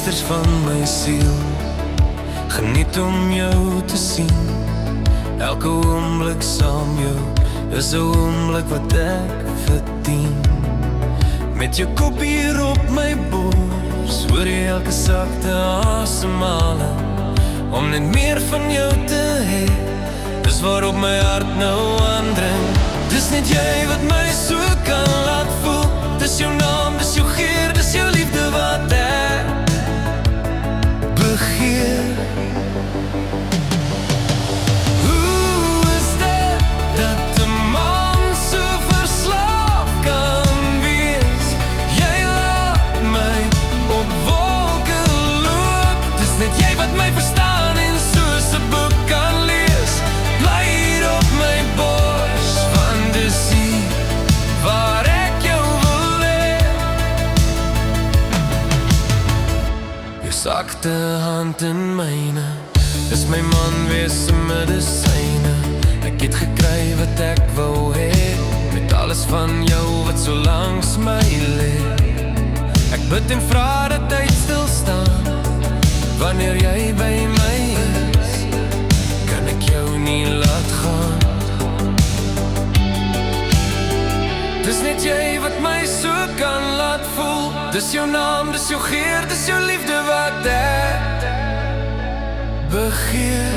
vensters van my siel. Geniet om jou te sien. Elke oomblik saam jou is 'n oomblik wat ek verdien. Met jou kop hier op my bors hoor jy elke sagte asemhaling. Om net meer van jou te hê, dis waarop my hart nou aandring. Dis net jy wat my so kan laat voel. Dis jou naam, dis jou geur, dis jou liefde wat ek begeer. Hoe is dit dat 'n man so verslaaf kan wees? Jy laat my op wolke loop. Dis net jy wat my verstaan en soos 'n boek kan lees. Bly hier op my bors, want dis hier waar ek jou wil hê. Jou sagte hand in myne is my man wees se medisyne. Ek het gekry wat ek wou hê, met alles van jou wat so langs my lê. Ek bid en vra dat tyd stil staan. Wanneer jy by my is, kan ek jou nie laat gaan. Dis net jy wat my so kan laat voel. Dis jou naam, dis jou geur, dis jou liefde wat ek begeer.